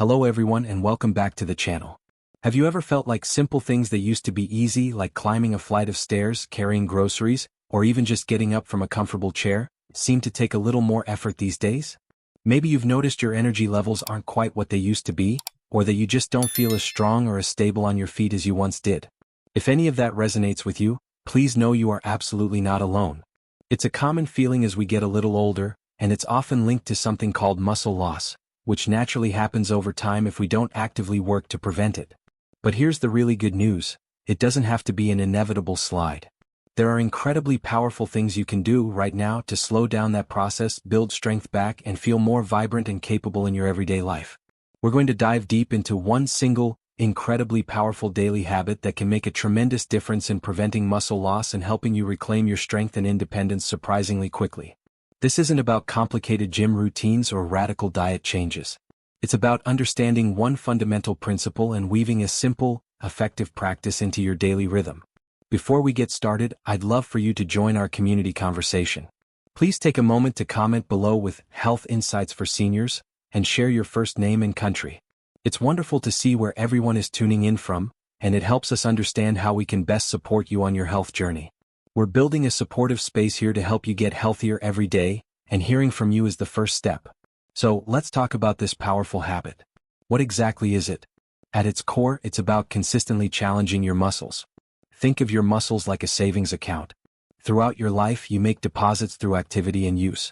Hello everyone and welcome back to the channel. Have you ever felt like simple things that used to be easy, like climbing a flight of stairs, carrying groceries, or even just getting up from a comfortable chair, seem to take a little more effort these days? Maybe you've noticed your energy levels aren't quite what they used to be, or that you just don't feel as strong or as stable on your feet as you once did. If any of that resonates with you, please know you are absolutely not alone. It's a common feeling as we get a little older, and it's often linked to something called muscle loss, which naturally happens over time if we don't actively work to prevent it. But here's the really good news: it doesn't have to be an inevitable slide. There are incredibly powerful things you can do right now to slow down that process, build strength back, and feel more vibrant and capable in your everyday life. We're going to dive deep into one single, incredibly powerful daily habit that can make a tremendous difference in preventing muscle loss and helping you reclaim your strength and independence surprisingly quickly. This isn't about complicated gym routines or radical diet changes. It's about understanding one fundamental principle and weaving a simple, effective practice into your daily rhythm. Before we get started, I'd love for you to join our community conversation. Please take a moment to comment below with "Health Insights for Seniors" and share your first name and country. It's wonderful to see where everyone is tuning in from, and it helps us understand how we can best support you on your health journey. We're building a supportive space here to help you get healthier every day, and hearing from you is the first step. So, let's talk about this powerful habit. What exactly is it? At its core, it's about consistently challenging your muscles. Think of your muscles like a savings account. Throughout your life, you make deposits through activity and use.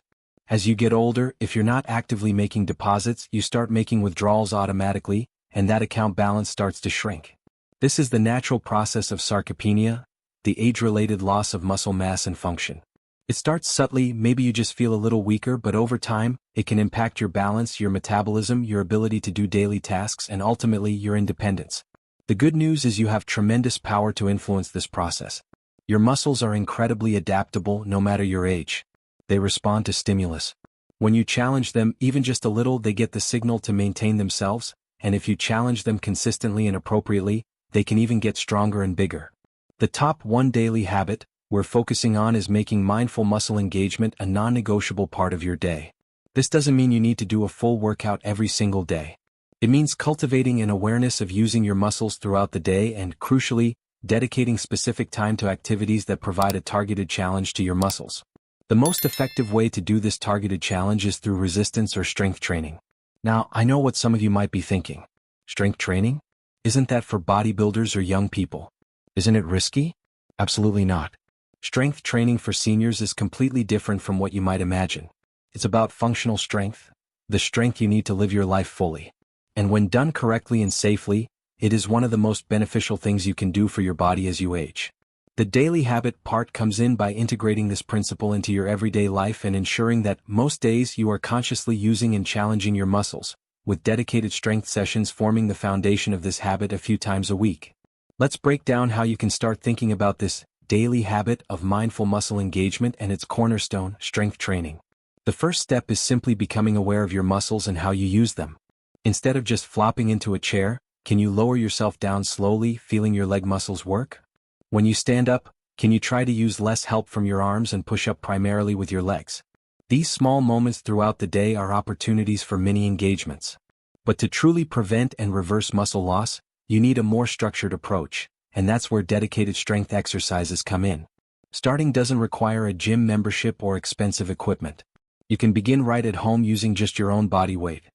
As you get older, if you're not actively making deposits, you start making withdrawals automatically, and that account balance starts to shrink. This is the natural process of sarcopenia, the age-related loss of muscle mass and function. It starts subtly, maybe you just feel a little weaker, but over time, it can impact your balance, your metabolism, your ability to do daily tasks, and ultimately your independence. The good news is you have tremendous power to influence this process. Your muscles are incredibly adaptable no matter your age. They respond to stimulus. When you challenge them, even just a little, they get the signal to maintain themselves, and if you challenge them consistently and appropriately, they can even get stronger and bigger. The top one daily habit we're focusing on is making mindful muscle engagement a non-negotiable part of your day. This doesn't mean you need to do a full workout every single day. It means cultivating an awareness of using your muscles throughout the day and, crucially, dedicating specific time to activities that provide a targeted challenge to your muscles. The most effective way to do this targeted challenge is through resistance or strength training. Now, I know what some of you might be thinking. Strength training? Isn't that for bodybuilders or young people? Isn't it risky? Absolutely not. Strength training for seniors is completely different from what you might imagine. It's about functional strength, the strength you need to live your life fully. And when done correctly and safely, it is one of the most beneficial things you can do for your body as you age. The daily habit part comes in by integrating this principle into your everyday life and ensuring that most days you are consciously using and challenging your muscles, with dedicated strength sessions forming the foundation of this habit a few times a week. Let's break down how you can start thinking about this daily habit of mindful muscle engagement and its cornerstone, strength training. The first step is simply becoming aware of your muscles and how you use them. Instead of just flopping into a chair, can you lower yourself down slowly, feeling your leg muscles work? When you stand up, can you try to use less help from your arms and push up primarily with your legs? These small moments throughout the day are opportunities for mini engagements. But to truly prevent and reverse muscle loss, you need a more structured approach, and that's where dedicated strength exercises come in. Starting doesn't require a gym membership or expensive equipment. You can begin right at home using just your own body weight.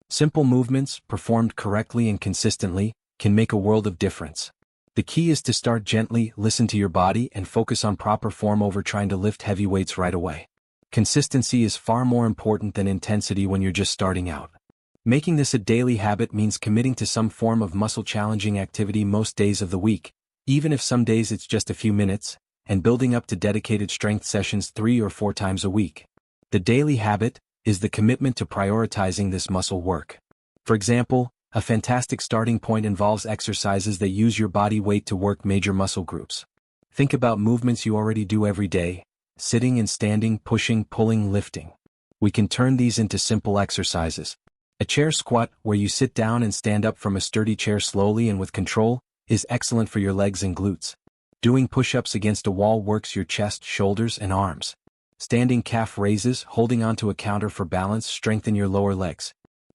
Simple movements, performed correctly and consistently, can make a world of difference. The key is to start gently, listen to your body, and focus on proper form over trying to lift heavy weights right away. Consistency is far more important than intensity when you're just starting out. Making this a daily habit means committing to some form of muscle-challenging activity most days of the week, even if some days it's just a few minutes, and building up to dedicated strength sessions 3 or 4 times a week. The daily habit is the commitment to prioritizing this muscle work. For example, a fantastic starting point involves exercises that use your body weight to work major muscle groups. Think about movements you already do every day: sitting and standing, pushing, pulling, lifting. We can turn these into simple exercises. A chair squat, where you sit down and stand up from a sturdy chair slowly and with control, is excellent for your legs and glutes. Doing push-ups against a wall works your chest, shoulders, and arms. Standing calf raises, holding onto a counter for balance, strengthen your lower legs.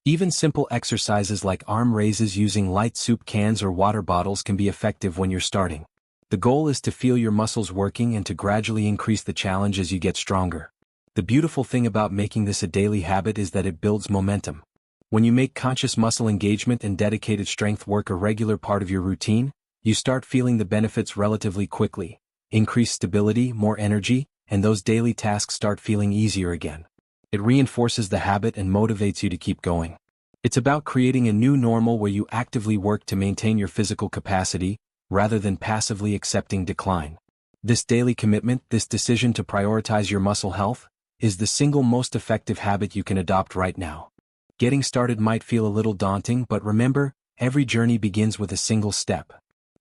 Even simple exercises like arm raises using light soup cans or water bottles can be effective when you're starting. The goal is to feel your muscles working and to gradually increase the challenge as you get stronger. The beautiful thing about making this a daily habit is that it builds momentum. When you make conscious muscle engagement and dedicated strength work a regular part of your routine, you start feeling the benefits relatively quickly. Increased stability, more energy, and those daily tasks start feeling easier again. It reinforces the habit and motivates you to keep going. It's about creating a new normal where you actively work to maintain your physical capacity, rather than passively accepting decline. This daily commitment, this decision to prioritize your muscle health, is the single most effective habit you can adopt right now. Getting started might feel a little daunting, but remember, every journey begins with a single step.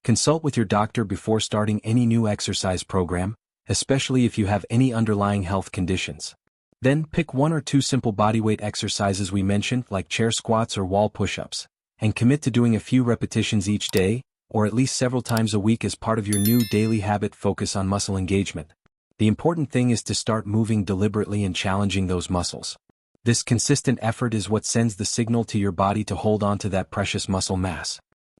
Consult with your doctor before starting any new exercise program, especially if you have any underlying health conditions. Then pick one or two simple bodyweight exercises we mentioned, like chair squats or wall push-ups, and commit to doing a few repetitions each day, or at least several times a week as part of your new daily habit. Focus on muscle engagement. The important thing is to start moving deliberately and challenging those muscles. This consistent effort is what sends the signal to your body to hold on to that precious muscle mass.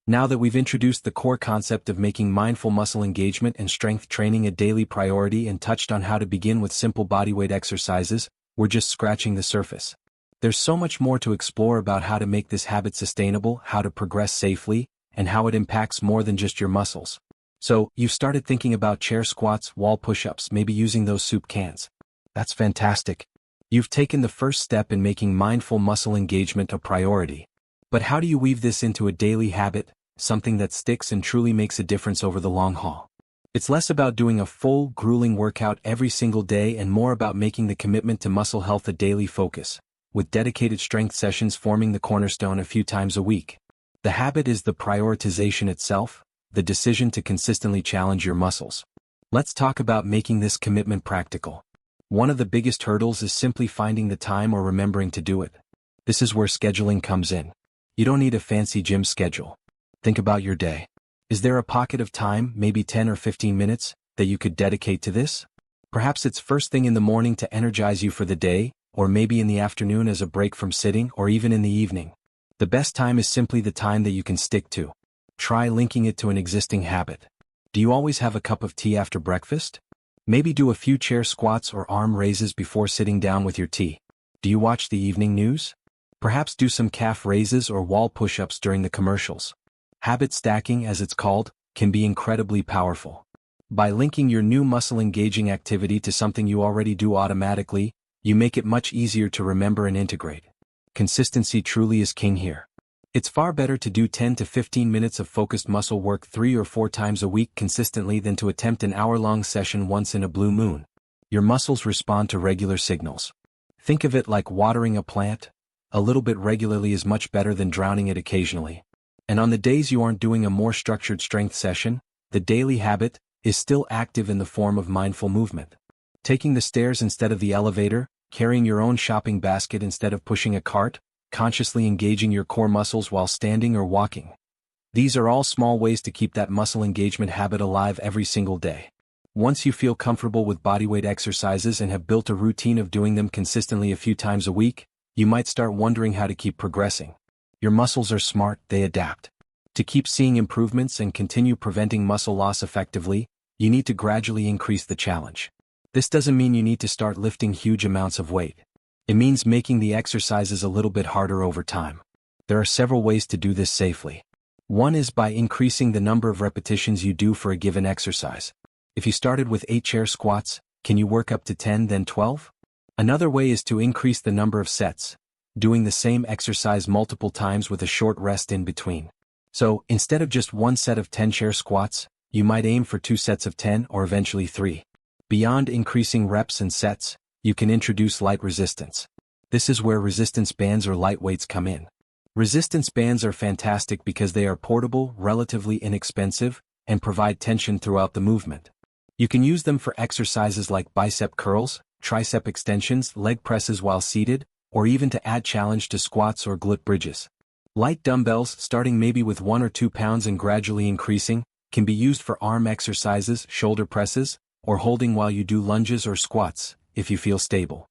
Now that we've introduced the core concept of making mindful muscle engagement and strength training a daily priority and touched on how to begin with simple bodyweight exercises, we're just scratching the surface. There's so much more to explore about how to make this habit sustainable, how to progress safely, and how it impacts more than just your muscles. So, you've started thinking about chair squats, wall push-ups, maybe using those soup cans. That's fantastic. You've taken the first step in making mindful muscle engagement a priority. But how do you weave this into a daily habit, something that sticks and truly makes a difference over the long haul? It's less about doing a full, grueling workout every single day and more about making the commitment to muscle health a daily focus, with dedicated strength sessions forming the cornerstone a few times a week. The habit is the prioritization itself, the decision to consistently challenge your muscles. Let's talk about making this commitment practical. One of the biggest hurdles is simply finding the time or remembering to do it. This is where scheduling comes in. You don't need a fancy gym schedule. Think about your day. Is there a pocket of time, maybe 10 or 15 minutes, that you could dedicate to this? Perhaps it's first thing in the morning to energize you for the day, or maybe in the afternoon as a break from sitting, or even in the evening. The best time is simply the time that you can stick to. Try linking it to an existing habit. Do you always have a cup of tea after breakfast? Maybe do a few chair squats or arm raises before sitting down with your tea. Do you watch the evening news? Perhaps do some calf raises or wall push-ups during the commercials. Habit stacking, as it's called, can be incredibly powerful. By linking your new muscle-engaging activity to something you already do automatically, you make it much easier to remember and integrate. Consistency truly is king here. It's far better to do 10 to 15 minutes of focused muscle work 3 or 4 times a week consistently than to attempt an hour-long session once in a blue moon. Your muscles respond to regular signals. Think of it like watering a plant. A little bit regularly is much better than drowning it occasionally. And on the days you aren't doing a more structured strength session, the daily habit is still active in the form of mindful movement. Taking the stairs instead of the elevator, carrying your own shopping basket instead of pushing a cart, consciously engaging your core muscles while standing or walking. These are all small ways to keep that muscle engagement habit alive every single day. Once you feel comfortable with bodyweight exercises and have built a routine of doing them consistently a few times a week, you might start wondering how to keep progressing. Your muscles are smart, they adapt. To keep seeing improvements and continue preventing muscle loss effectively, you need to gradually increase the challenge. This doesn't mean you need to start lifting huge amounts of weight. It means making the exercises a little bit harder over time. There are several ways to do this safely. One is by increasing the number of repetitions you do for a given exercise. If you started with 8 chair squats, can you work up to 10 then 12? Another way is to increase the number of sets, doing the same exercise multiple times with a short rest in between. So, instead of just one set of 10 chair squats, you might aim for 2 sets of 10 or eventually 3. Beyond increasing reps and sets, you can introduce light resistance. This is where resistance bands or light weights come in. Resistance bands are fantastic because they are portable, relatively inexpensive, and provide tension throughout the movement. You can use them for exercises like bicep curls, tricep extensions, leg presses while seated, or even to add challenge to squats or glute bridges. Light dumbbells, starting maybe with 1 or 2 pounds and gradually increasing, can be used for arm exercises, shoulder presses, or holding while you do lunges or squats, if you feel stable.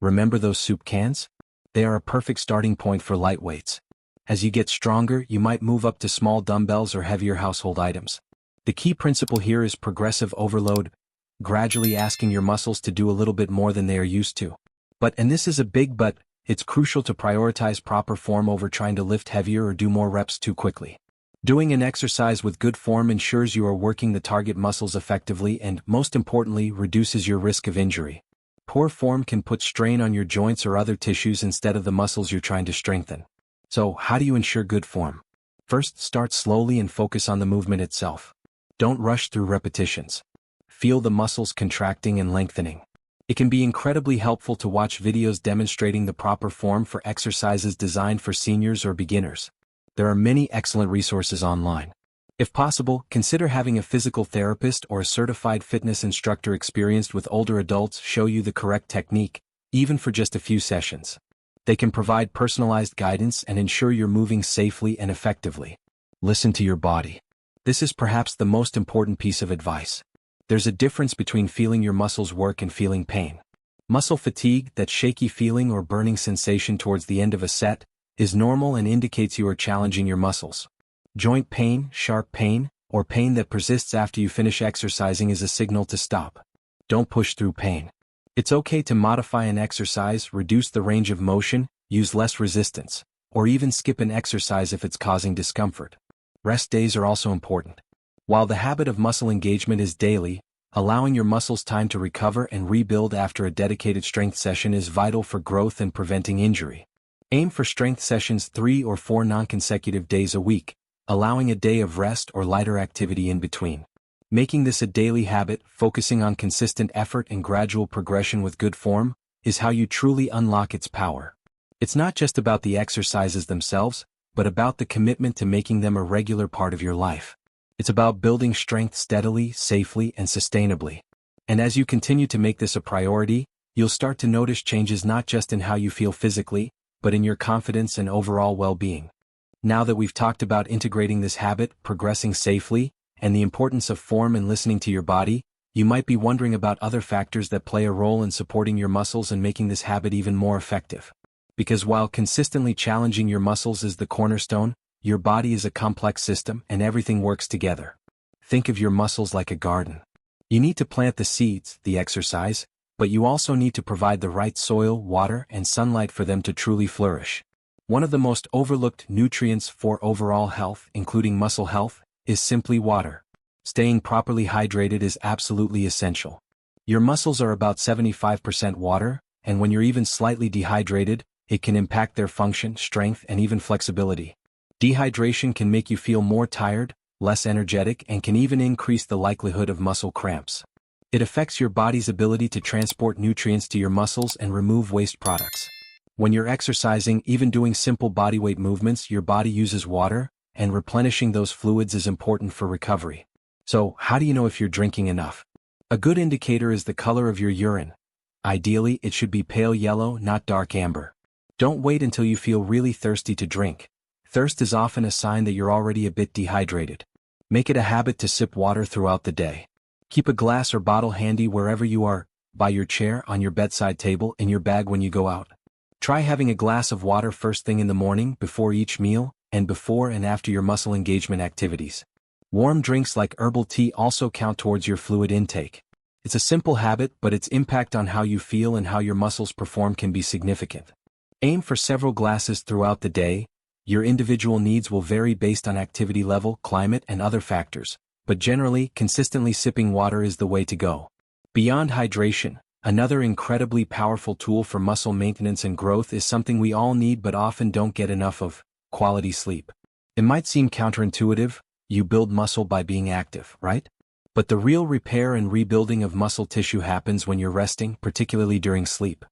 Remember those soup cans? They are a perfect starting point for light weights. As you get stronger, you might move up to small dumbbells or heavier household items. The key principle here is progressive overload, gradually asking your muscles to do a little bit more than they are used to. And this is a big but, it's crucial to prioritize proper form over trying to lift heavier or do more reps too quickly. Doing an exercise with good form ensures you are working the target muscles effectively and, most importantly, reduces your risk of injury. Poor form can put strain on your joints or other tissues instead of the muscles you're trying to strengthen. So, how do you ensure good form? First, start slowly and focus on the movement itself. Don't rush through repetitions. Feel the muscles contracting and lengthening. It can be incredibly helpful to watch videos demonstrating the proper form for exercises designed for seniors or beginners. There are many excellent resources online. If possible, consider having a physical therapist or a certified fitness instructor experienced with older adults show you the correct technique, even for just a few sessions. They can provide personalized guidance and ensure you're moving safely and effectively. Listen to your body. This is perhaps the most important piece of advice. There's a difference between feeling your muscles work and feeling pain. Muscle fatigue, that shaky feeling or burning sensation towards the end of a set, is normal and indicates you are challenging your muscles. Joint pain, sharp pain, or pain that persists after you finish exercising is a signal to stop. Don't push through pain. It's okay to modify an exercise, reduce the range of motion, use less resistance, or even skip an exercise if it's causing discomfort. Rest days are also important. While the habit of muscle engagement is daily, allowing your muscles time to recover and rebuild after a dedicated strength session is vital for growth and preventing injury. Aim for strength sessions 3 or 4 non-consecutive days a week, allowing a day of rest or lighter activity in between. Making this a daily habit, focusing on consistent effort and gradual progression with good form, is how you truly unlock its power. It's not just about the exercises themselves, but about the commitment to making them a regular part of your life. It's about building strength steadily, safely, and sustainably. And as you continue to make this a priority, you'll start to notice changes not just in how you feel physically, but in your confidence and overall well-being. Now that we've talked about integrating this habit, progressing safely, and the importance of form and listening to your body, you might be wondering about other factors that play a role in supporting your muscles and making this habit even more effective. Because while consistently challenging your muscles is the cornerstone, your body is a complex system and everything works together. Think of your muscles like a garden. You need to plant the seeds, the exercise, but you also need to provide the right soil, water, and sunlight for them to truly flourish. One of the most overlooked nutrients for overall health, including muscle health, is simply water. Staying properly hydrated is absolutely essential. Your muscles are about 75% water, and when you're even slightly dehydrated, it can impact their function, strength, and even flexibility. Dehydration can make you feel more tired, less energetic, and can even increase the likelihood of muscle cramps. It affects your body's ability to transport nutrients to your muscles and remove waste products. When you're exercising, even doing simple bodyweight movements, your body uses water, and replenishing those fluids is important for recovery. So, how do you know if you're drinking enough? A good indicator is the color of your urine. Ideally, it should be pale yellow, not dark amber. Don't wait until you feel really thirsty to drink. Thirst is often a sign that you're already a bit dehydrated. Make it a habit to sip water throughout the day. Keep a glass or bottle handy wherever you are, by your chair, on your bedside table, in your bag when you go out. Try having a glass of water first thing in the morning, before each meal, and before and after your muscle engagement activities. Warm drinks like herbal tea also count towards your fluid intake. It's a simple habit, but its impact on how you feel and how your muscles perform can be significant. Aim for several glasses throughout the day. Your individual needs will vary based on activity level, climate, and other factors, but generally, consistently sipping water is the way to go. Beyond hydration, another incredibly powerful tool for muscle maintenance and growth is something we all need but often don't get enough of: quality sleep. It might seem counterintuitive, you build muscle by being active, right? But the real repair and rebuilding of muscle tissue happens when you're resting, particularly during sleep.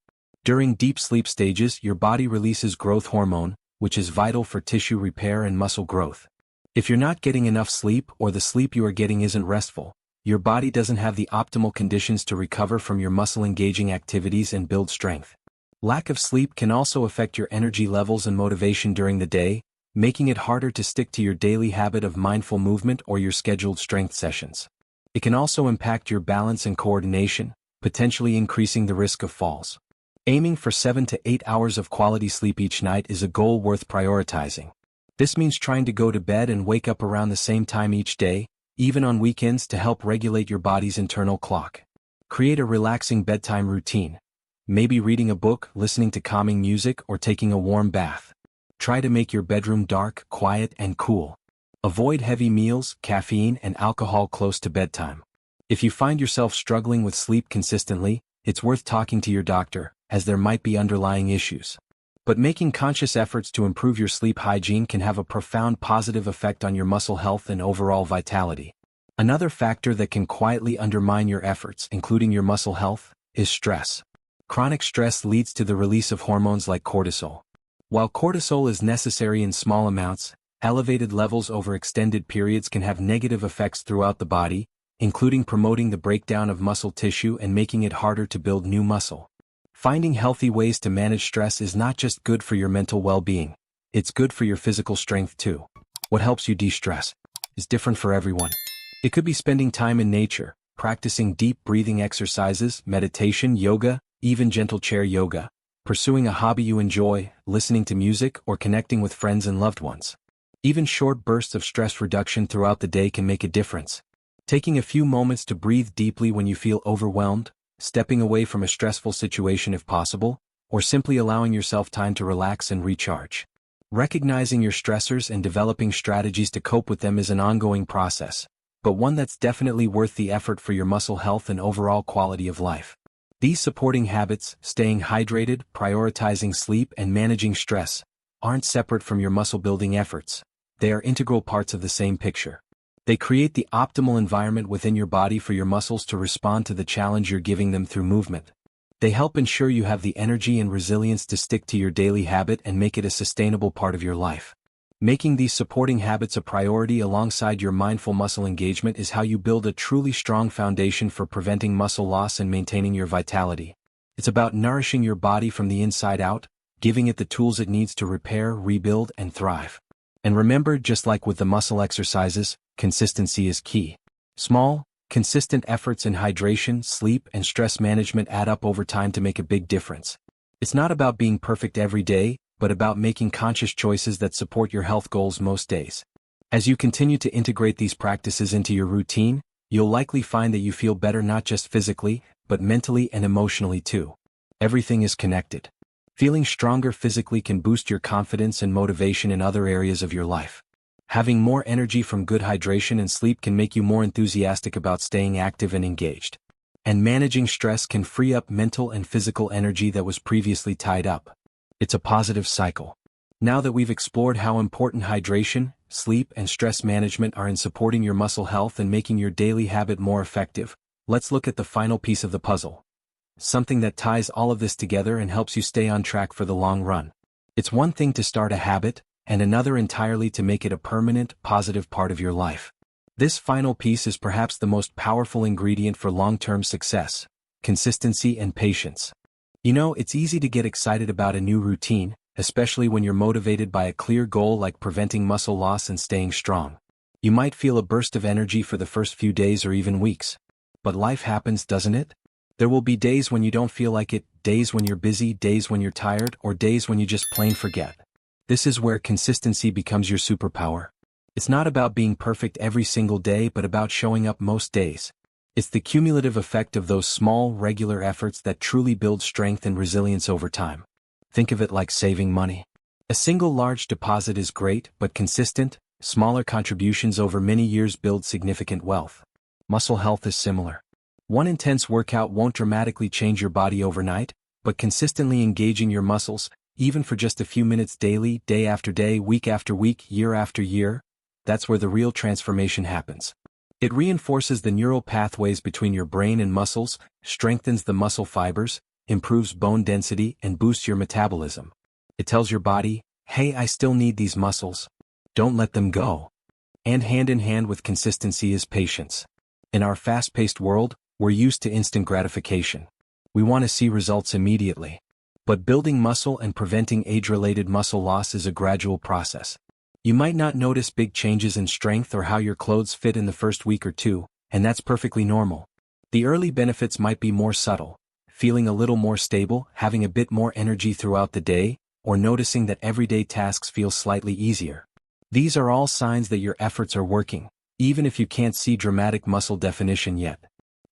During deep sleep stages, your body releases growth hormone, which is vital for tissue repair and muscle growth. If you're not getting enough sleep, or the sleep you are getting isn't restful, your body doesn't have the optimal conditions to recover from your muscle-engaging activities and build strength. Lack of sleep can also affect your energy levels and motivation during the day, making it harder to stick to your daily habit of mindful movement or your scheduled strength sessions. It can also impact your balance and coordination, potentially increasing the risk of falls. Aiming for 7 to 8 hours of quality sleep each night is a goal worth prioritizing. This means trying to go to bed and wake up around the same time each day, even on weekends, to help regulate your body's internal clock. Create a relaxing bedtime routine. Maybe reading a book, listening to calming music, or taking a warm bath. Try to make your bedroom dark, quiet, and cool. Avoid heavy meals, caffeine, and alcohol close to bedtime. If you find yourself struggling with sleep consistently, it's worth talking to your doctor, as there might be underlying issues. But making conscious efforts to improve your sleep hygiene can have a profound positive effect on your muscle health and overall vitality. Another factor that can quietly undermine your efforts, including your muscle health, is stress. Chronic stress leads to the release of hormones like cortisol. While cortisol is necessary in small amounts, elevated levels over extended periods can have negative effects throughout the body, including promoting the breakdown of muscle tissue and making it harder to build new muscle. Finding healthy ways to manage stress is not just good for your mental well-being, it's good for your physical strength too. What helps you de-stress is different for everyone. It could be spending time in nature, practicing deep breathing exercises, meditation, yoga, even gentle chair yoga, pursuing a hobby you enjoy, listening to music, or connecting with friends and loved ones. Even short bursts of stress reduction throughout the day can make a difference. Taking a few moments to breathe deeply when you feel overwhelmed, stepping away from a stressful situation if possible, or simply allowing yourself time to relax and recharge. Recognizing your stressors and developing strategies to cope with them is an ongoing process, but one that's definitely worth the effort for your muscle health and overall quality of life. These supporting habits, staying hydrated, prioritizing sleep, and managing stress, aren't separate from your muscle-building efforts. They are integral parts of the same picture. They create the optimal environment within your body for your muscles to respond to the challenge you're giving them through movement. They help ensure you have the energy and resilience to stick to your daily habit and make it a sustainable part of your life. Making these supporting habits a priority alongside your mindful muscle engagement is how you build a truly strong foundation for preventing muscle loss and maintaining your vitality. It's about nourishing your body from the inside out, giving it the tools it needs to repair, rebuild, and thrive. And remember, just like with the muscle exercises, consistency is key. Small, consistent efforts in hydration, sleep, and stress management add up over time to make a big difference. It's not about being perfect every day, but about making conscious choices that support your health goals most days. As you continue to integrate these practices into your routine, you'll likely find that you feel better not just physically, but mentally and emotionally too. Everything is connected. Feeling stronger physically can boost your confidence and motivation in other areas of your life. Having more energy from good hydration and sleep can make you more enthusiastic about staying active and engaged. And managing stress can free up mental and physical energy that was previously tied up. It's a positive cycle. Now that we've explored how important hydration, sleep, and stress management are in supporting your muscle health and making your daily habit more effective, let's look at the final piece of the puzzle. Something that ties all of this together and helps you stay on track for the long run. It's one thing to start a habit, and another entirely to make it a permanent, positive part of your life. This final piece is perhaps the most powerful ingredient for long-term success: consistency and patience. You know, it's easy to get excited about a new routine, especially when you're motivated by a clear goal like preventing muscle loss and staying strong. You might feel a burst of energy for the first few days or even weeks. But life happens, doesn't it? There will be days when you don't feel like it, days when you're busy, days when you're tired, or days when you just plain forget. This is where consistency becomes your superpower. It's not about being perfect every single day, but about showing up most days. It's the cumulative effect of those small, regular efforts that truly build strength and resilience over time. Think of it like saving money. A single large deposit is great, but consistent, smaller contributions over many years build significant wealth. Muscle health is similar. One intense workout won't dramatically change your body overnight, but consistently engaging your muscles, even for just a few minutes daily, day after day, week after week, year after year, that's where the real transformation happens. It reinforces the neural pathways between your brain and muscles, strengthens the muscle fibers, improves bone density, and boosts your metabolism. It tells your body, hey, I still need these muscles. Don't let them go. And hand in hand with consistency is patience. In our fast-paced world, we're used to instant gratification. We want to see results immediately. But building muscle and preventing age-related muscle loss is a gradual process. You might not notice big changes in strength or how your clothes fit in the first week or two, and that's perfectly normal. The early benefits might be more subtle: feeling a little more stable, having a bit more energy throughout the day, or noticing that everyday tasks feel slightly easier. These are all signs that your efforts are working, even if you can't see dramatic muscle definition yet.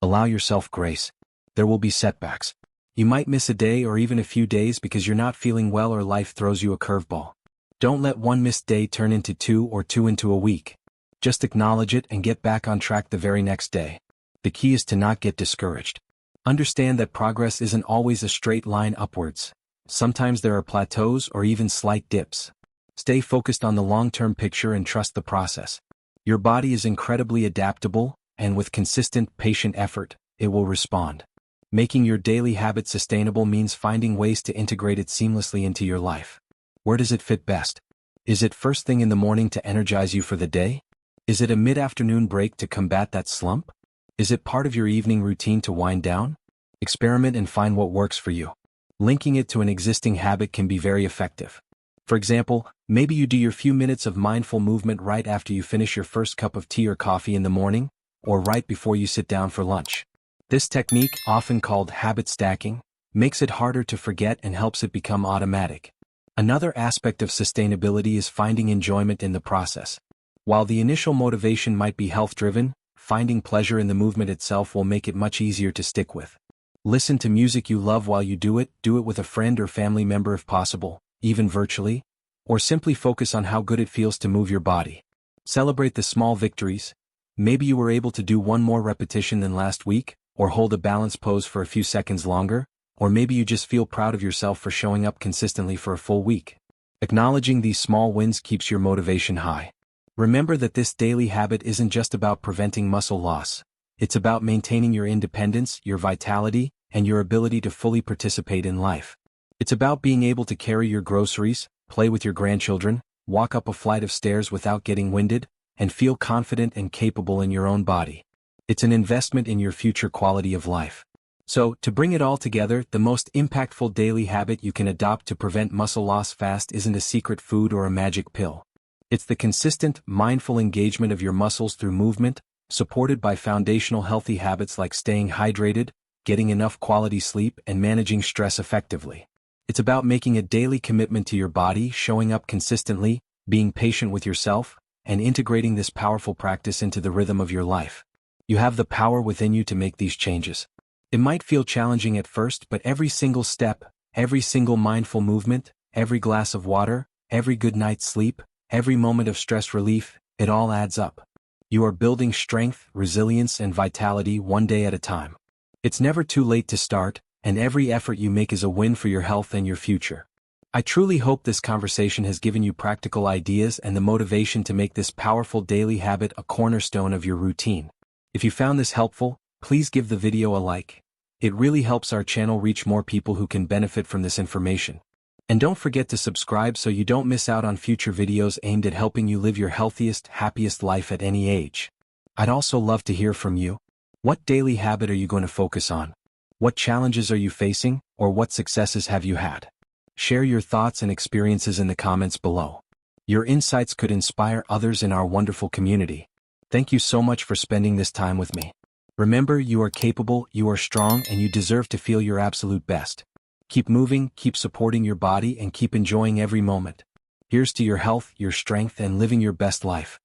Allow yourself grace. There will be setbacks. You might miss a day or even a few days because you're not feeling well or life throws you a curveball. Don't let one missed day turn into two or two into a week. Just acknowledge it and get back on track the very next day. The key is to not get discouraged. Understand that progress isn't always a straight line upwards. Sometimes there are plateaus or even slight dips. Stay focused on the long-term picture and trust the process. Your body is incredibly adaptable, and with consistent, patient effort, it will respond. Making your daily habit sustainable means finding ways to integrate it seamlessly into your life. Where does it fit best? Is it first thing in the morning to energize you for the day? Is it a mid-afternoon break to combat that slump? Is it part of your evening routine to wind down? Experiment and find what works for you. Linking it to an existing habit can be very effective. For example, maybe you do your few minutes of mindful movement right after you finish your first cup of tea or coffee in the morning, or right before you sit down for lunch. This technique, often called habit stacking, makes it harder to forget and helps it become automatic. Another aspect of sustainability is finding enjoyment in the process. While the initial motivation might be health-driven, finding pleasure in the movement itself will make it much easier to stick with. Listen to music you love while you do it with a friend or family member if possible, even virtually, or simply focus on how good it feels to move your body. Celebrate the small victories. Maybe you were able to do one more repetition than last week, or hold a balance pose for a few seconds longer, or maybe you just feel proud of yourself for showing up consistently for a full week. Acknowledging these small wins keeps your motivation high. Remember that this daily habit isn't just about preventing muscle loss. It's about maintaining your independence, your vitality, and your ability to fully participate in life. It's about being able to carry your groceries, play with your grandchildren, walk up a flight of stairs without getting winded, and feel confident and capable in your own body. It's an investment in your future quality of life. So, to bring it all together, the most impactful daily habit you can adopt to prevent muscle loss fast isn't a secret food or a magic pill. It's the consistent, mindful engagement of your muscles through movement, supported by foundational healthy habits like staying hydrated, getting enough quality sleep, and managing stress effectively. It's about making a daily commitment to your body, showing up consistently, being patient with yourself, and integrating this powerful practice into the rhythm of your life. You have the power within you to make these changes. It might feel challenging at first, but every single step, every single mindful movement, every glass of water, every good night's sleep, every moment of stress relief, it all adds up. You are building strength, resilience, and vitality one day at a time. It's never too late to start, and every effort you make is a win for your health and your future. I truly hope this conversation has given you practical ideas and the motivation to make this powerful daily habit a cornerstone of your routine. If you found this helpful, please give the video a like. It really helps our channel reach more people who can benefit from this information. And don't forget to subscribe so you don't miss out on future videos aimed at helping you live your healthiest, happiest life at any age. I'd also love to hear from you. What daily habit are you going to focus on? What challenges are you facing, or what successes have you had? Share your thoughts and experiences in the comments below. Your insights could inspire others in our wonderful community. Thank you so much for spending this time with me. Remember, you are capable, you are strong, and you deserve to feel your absolute best. Keep moving, keep supporting your body, and keep enjoying every moment. Here's to your health, your strength, and living your best life.